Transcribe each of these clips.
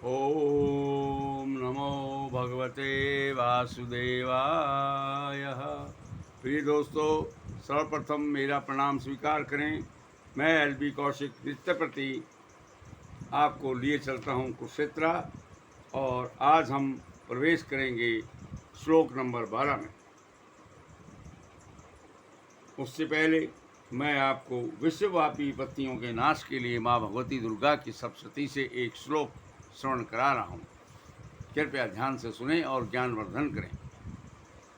ओम नमो भगवते वासुदेवाय। प्रिय दोस्तों, सर्वप्रथम मेरा प्रणाम स्वीकार करें। मैं एल.बी. कौशिक नित्य प्रति आपको लिए चलता हूँ कुरुक्षेत्र, और आज हम प्रवेश करेंगे श्लोक नंबर 12 में। उससे पहले मैं आपको विश्वव्यापी विपत्तियों के नाश के लिए माँ भगवती दुर्गा की सप्तशती से एक श्लोक श्रवण करा रहा हूँ। कृपया ध्यान से सुने और ज्ञानवर्धन करें।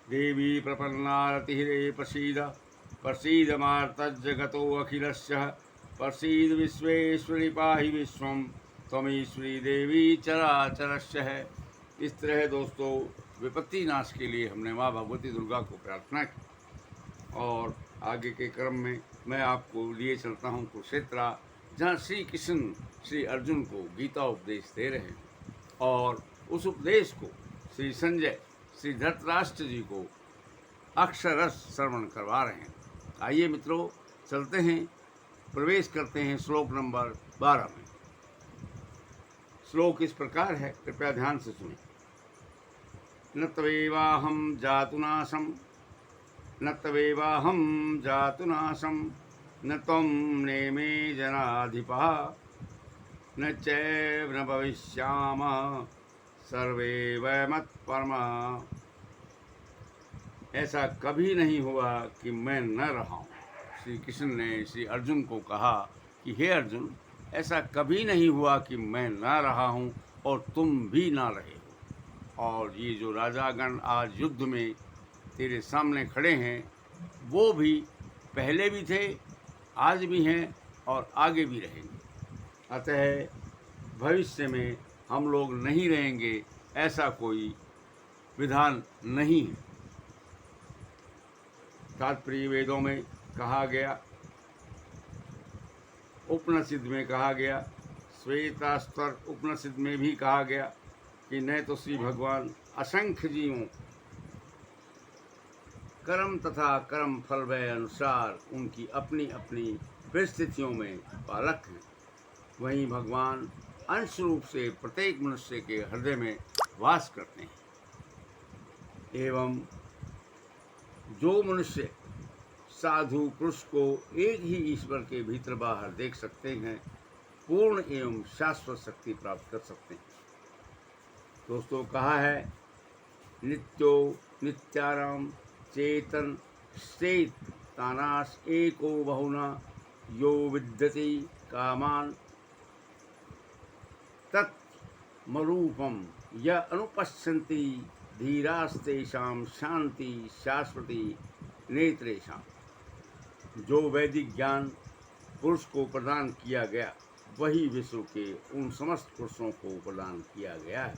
देवी प्रपन्नारतिरे प्रसीद प्रसीद मार्तजगतो अखिलस्य प्रसीद विश्वेश्वरी पाहि विश्वम त्वमीश्वरी देवी चराचरस्य है। इस तरह दोस्तों, विपत्ति नाश के लिए हमने माँ भगवती दुर्गा को प्रार्थना की, और आगे के क्रम में मैं आपको लिए चलता हूँ कुरुक्षेत्र, जहाँ श्री कृष्ण श्री अर्जुन को गीता उपदेश दे रहे हैं, और उस उपदेश को श्री संजय श्री धृतराष्ट्र जी को अक्षरश श्रवण करवा रहे हैं। आइए मित्रों, चलते हैं, प्रवेश करते हैं श्लोक नंबर 12 में। श्लोक इस प्रकार है, कृपया ध्यान से सुनें। न त्वेवाहं जातुनाशं न त्वेवाहं जातुनाशं न त्वं नेमे जनाधिपः न चैव न भविष्यामः सर्वे वयमत्परमा। ऐसा कभी नहीं हुआ कि मैं न रहा हूँ। श्री कृष्ण ने श्री अर्जुन को कहा कि हे अर्जुन, ऐसा कभी नहीं हुआ कि मैं न रहा हूँ और तुम भी ना रहे हो। और ये जो राजागण आज युद्ध में तेरे सामने खड़े हैं, वो भी पहले भी थे, आज भी हैं और आगे भी रहेंगे। अतः भविष्य में हम लोग नहीं रहेंगे, ऐसा कोई विधान नहीं है। तात्पर्य वेदों में कहा गया, उपनिषद में कहा गया, श्वेतास्वर उपनिषद में भी कहा गया कि न तो श्री भगवान असंख्य जीवों कर्म तथा कर्म फल भय अनुसार उनकी अपनी अपनी परिस्थितियों में पालक हैं, वहीं भगवान अंश रूप से प्रत्येक मनुष्य के हृदय में वास करते हैं। एवं जो मनुष्य साधु पुरुष को एक ही ईश्वर के भीतर बाहर देख सकते हैं, पूर्ण एवं शाश्वत शक्ति प्राप्त कर सकते हैं। दोस्तों, कहा है नित्यो नित्याराम चेतन चेत तानास एको बहुना यो विद्यति कामान तत्मरूपम य अनुपश्यन्ति धीरास्तेषां शांति शाश्वती नेत्रेषां। जो वैदिक ज्ञान पुरुष को प्रदान किया गया, वही विश्व के उन समस्त पुरुषों को प्रदान किया गया है,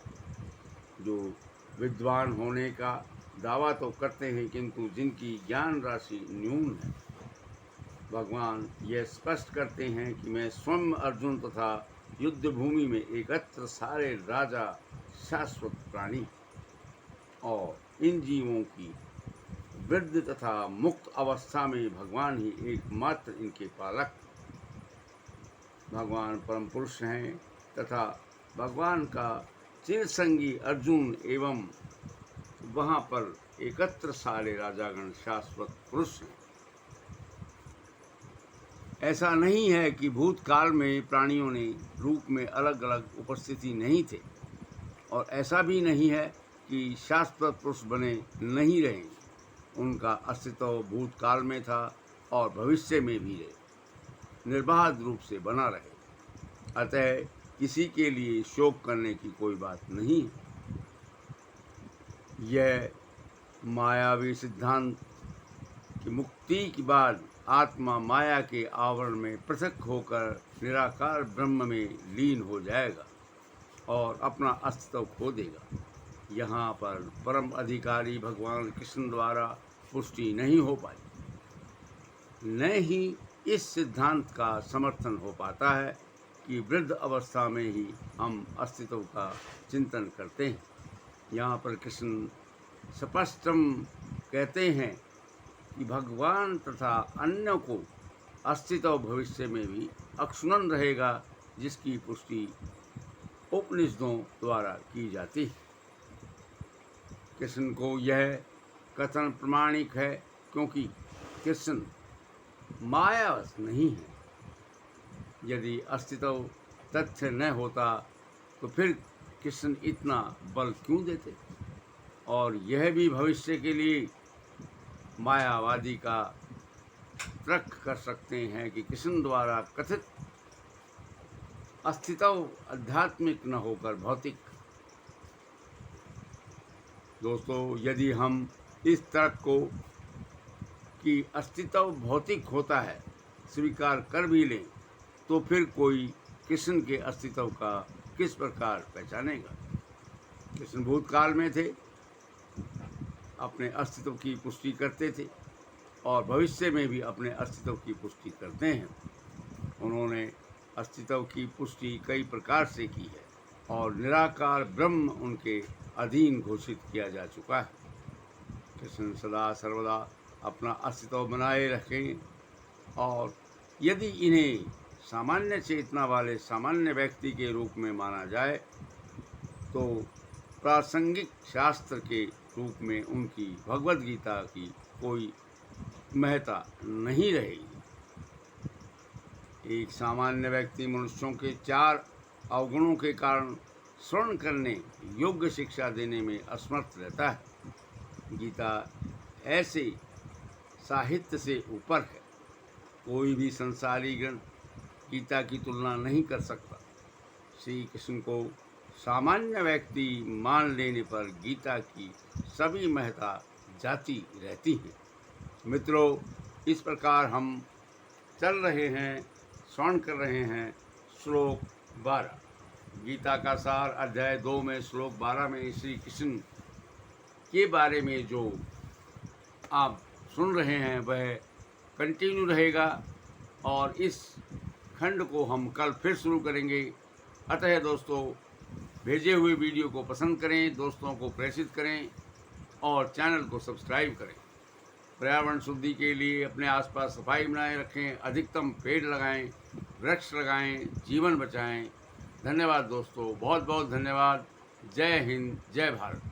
जो विद्वान होने का दावा तो करते हैं किंतु जिनकी ज्ञान राशि न्यून है। भगवान यह स्पष्ट करते हैं कि मैं स्वयं अर्जुन तथा युद्ध भूमि में एकत्र सारे राजा शाश्वत प्राणी और इन जीवों की वृद्ध तथा मुक्त अवस्था में भगवान ही एकमात्र इनके पालक भगवान परम पुरुष हैं, तथा भगवान का चिरसंगी अर्जुन एवं वहाँ पर एकत्र सारे राजागण शाश्वत पुरुष हैं। ऐसा नहीं है कि भूतकाल में प्राणियों ने रूप में अलग अलग उपस्थिति नहीं थे, और ऐसा भी नहीं है कि शाश्वत पुरुष बने नहीं रहेंगे। उनका अस्तित्व भूतकाल में था और भविष्य में भी रहे, निर्बाध रूप से बना रहे। अतः किसी के लिए शोक करने की कोई बात नहीं है। यह मायावी सिद्धांत कि मुक्ति के बाद आत्मा माया के आवरण में पृथक होकर निराकार ब्रह्म में लीन हो जाएगा और अपना अस्तित्व खो देगा, यहाँ पर परम अधिकारी भगवान कृष्ण द्वारा पुष्टि नहीं हो पाई। न ही इस सिद्धांत का समर्थन हो पाता है कि वृद्ध अवस्था में ही हम अस्तित्व का चिंतन करते हैं। यहाँ पर कृष्ण स्पष्टम कहते हैं कि भगवान तथा अन्य को अस्तित्व भविष्य में भी अक्षुण्ण रहेगा, जिसकी पुष्टि उपनिषदों द्वारा की जाती है। कृष्ण को यह कथन प्रमाणिक है क्योंकि कृष्ण मायावश नहीं है। यदि अस्तित्व तथ्य न होता तो फिर कृष्ण इतना बल क्यों देते? और यह भी भविष्य के लिए मायावादी का तर्क कर सकते हैं कि कृष्ण द्वारा कथित अस्तित्व आध्यात्मिक न होकर भौतिक। दोस्तों, यदि हम इस तर्क को कि अस्तित्व भौतिक होता है स्वीकार कर भी लें तो फिर कोई कृष्ण के अस्तित्व का किस प्रकार पहचानेगा? कृष्ण भूतकाल में थे, अपने अस्तित्व की पुष्टि करते थे और भविष्य में भी अपने अस्तित्व की पुष्टि करते हैं। उन्होंने अस्तित्व की पुष्टि कई प्रकार से की है और निराकार ब्रह्म उनके अधीन घोषित किया जा चुका है। कृष्ण सदा सर्वदा अपना अस्तित्व बनाए रखें और यदि इन्हें सामान्य चेतना वाले सामान्य व्यक्ति के रूप में माना जाए तो प्रासंगिक शास्त्र के रूप में उनकी भगवद गीता की कोई महत्ता नहीं रहेगी। एक सामान्य व्यक्ति मनुष्यों के 4 अवगुणों के कारण श्रवण करने योग्य शिक्षा देने में असमर्थ रहता है। गीता ऐसे साहित्य से ऊपर है। कोई भी संसारी ग्रंथ गीता की तुलना नहीं कर सकता। श्री कृष्ण को सामान्य व्यक्ति मान लेने पर गीता की सभी महत्ता जाती रहती है। मित्रों, इस प्रकार हम चल रहे हैं, श्रवण कर रहे हैं श्लोक 12। गीता का सार अध्याय 2 में श्लोक 12 में श्री कृष्ण के बारे में जो आप सुन रहे हैं वह कंटिन्यू रहेगा और इस खंड को हम कल फिर शुरू करेंगे। अतः दोस्तों, भेजे हुए वीडियो को पसंद करें, दोस्तों को प्रेषित करें और चैनल को सब्सक्राइब करें। पर्यावरण शुद्धि के लिए अपने आसपास सफाई बनाए रखें, अधिकतम पेड़ लगाएं, वृक्ष लगाएं, जीवन बचाएं। धन्यवाद दोस्तों, बहुत बहुत धन्यवाद। जय हिंद, जय भारत।